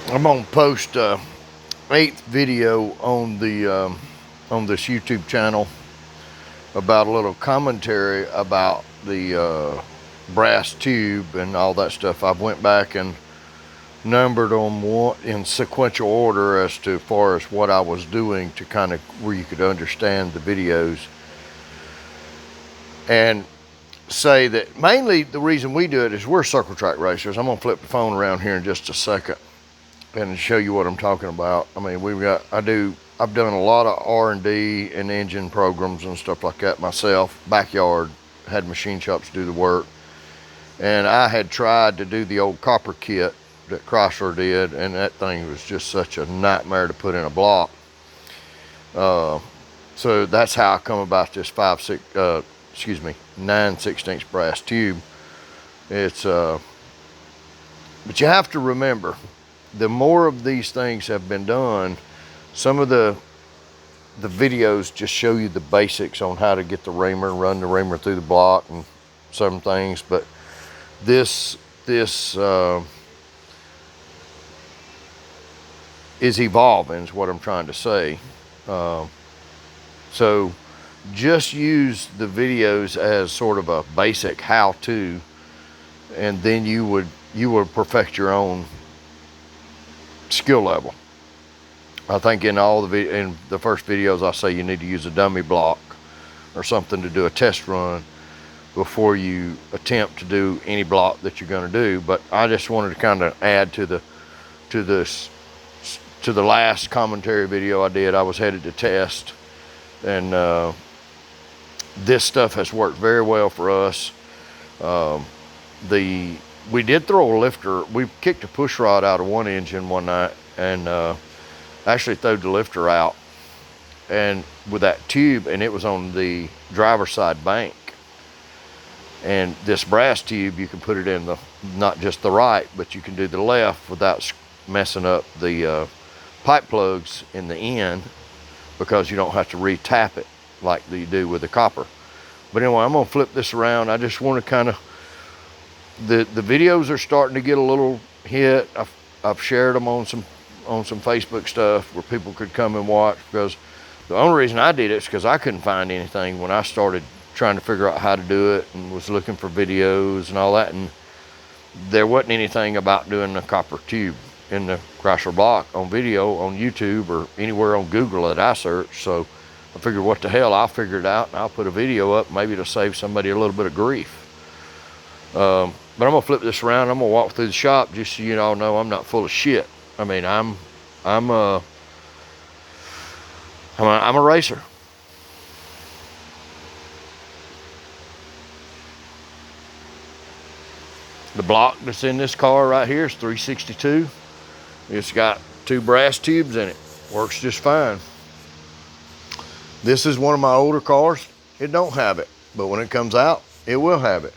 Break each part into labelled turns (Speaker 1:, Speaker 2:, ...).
Speaker 1: I'm gonna post eighth video on this YouTube channel about a little commentary about the brass tube and all that stuff. I went back and numbered them in sequential order as to far as what I was doing to kind of where you could understand the videos, and say that mainly the reason we do it is we're circle track racers. I'm gonna flip the phone around here in just a second and show you what I'm talking about. I mean, I've done a lot of R&D and engine programs and stuff like that myself. Backyard, had machine shops do the work. And I had tried to do the old copper kit that Chrysler did, and that thing was just such a nightmare to put in a block. So that's how I come about this 9/16 brass tube. It's but you have to remember, the more of these things have been done, some of the videos just show you the basics on how to get the reamer, run the reamer through the block and some things, but this is evolving is what I'm trying to say. So just use the videos as sort of a basic how-to, and then you would perfect your own skill level. I think in the first videos I say you need to use a dummy block or something to do a test run before you attempt to do any block that you're going to do. But I just wanted to kind of add to the last commentary video I did. I was headed to test, and this stuff has worked very well for us. We did throw a lifter. We kicked a push rod out of one engine one night and actually threw the lifter out, and with that tube, and it was on the driver's side bank. And this brass tube, you can put it in not just the right, but you can do the left without messing up the pipe plugs in the end, because you don't have to re-tap it like you do with the copper. But anyway, I'm gonna flip this around. I just want to kind of, the videos are starting to get a little hit. I've shared them on some Facebook stuff where people could come and watch, because the only reason I did it is because I couldn't find anything when I started trying to figure out how to do it, and was looking for videos and all that, and there wasn't anything about doing a copper tube in the Chrysler block on video on YouTube or anywhere on Google that I searched. So I figured, what the hell, I'll figure it out and I'll put a video up, maybe to save somebody a little bit of grief. But I'm gonna flip this around. I'm gonna walk through the shop just so you all know I'm not full of shit. I mean, I'm a racer. The block that's in this car right here is 362. It's got 2 brass tubes in it. Works just fine. This is one of my older cars. It don't have it, but when it comes out, it will have it.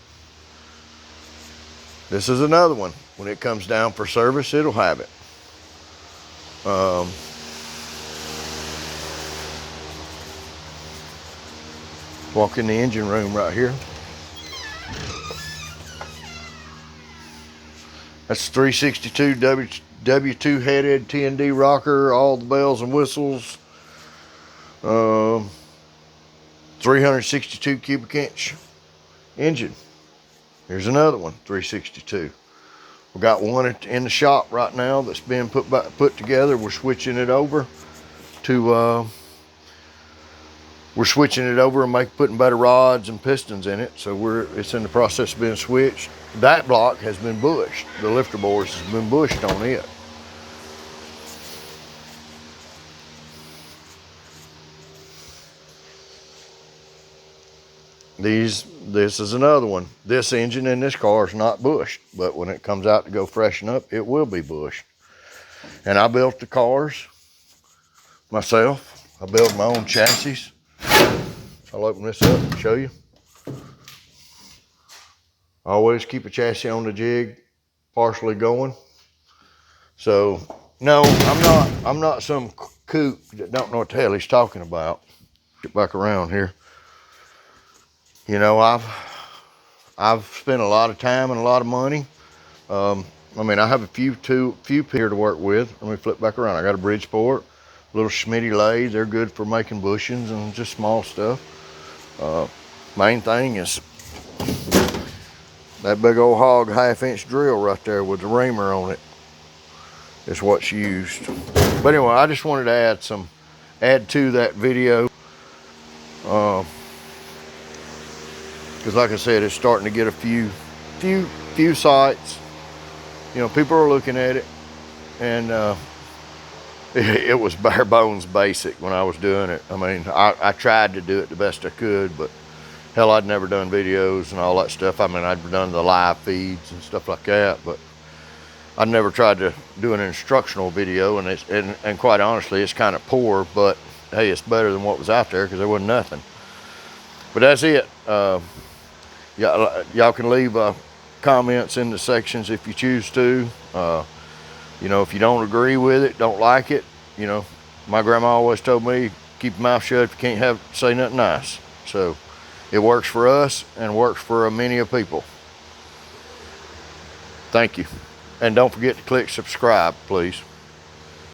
Speaker 1: This is another one. When it comes down for service, it'll have it. Walk in the engine room right here. That's 362 W2 headed TND rocker, all the bells and whistles. 362 cubic inch engine. Here's another one, 362. We've got one in the shop right now that's being put together. We're switching it over to and putting better rods and pistons in it. So it's in the process of being switched. That block has been bushed. The lifter bores has been bushed on it. This is another one. This engine in this car is not bushed, but when it comes out to go freshen up, it will be bushed. And I built the cars myself. I built my own chassis. I'll open this up and show you. I always keep a chassis on the jig, partially going. So no, I'm not some kook that don't know what the hell he's talking about. Get back around here. You know, I've spent a lot of time and a lot of money I mean, I have a few here to work with. Let me flip back around. I got a Bridgeport, little Schmitty lathes. They're good for making bushings and just small stuff. Main thing is that big old hog 1/2 inch drill right there with the reamer on it is what's used. But anyway, I just wanted to add to that video. Because like I said, it's starting to get a few sites. You know, people are looking at it, and it was bare bones basic when I was doing it. I mean, I tried to do it the best I could, but hell, I'd never done videos and all that stuff. I mean, I'd done the live feeds and stuff like that, but I'd never tried to do an instructional video, and quite honestly, it's kind of poor, but hey, it's better than what was out there because there wasn't nothing. But that's it. Y'all can leave comments in the sections if you choose to. You know, if you don't agree with it, don't like it, you know, my grandma always told me, keep your mouth shut if you can't say nothing nice. So it works for us and works for many of people. Thank you. And don't forget to click subscribe, please.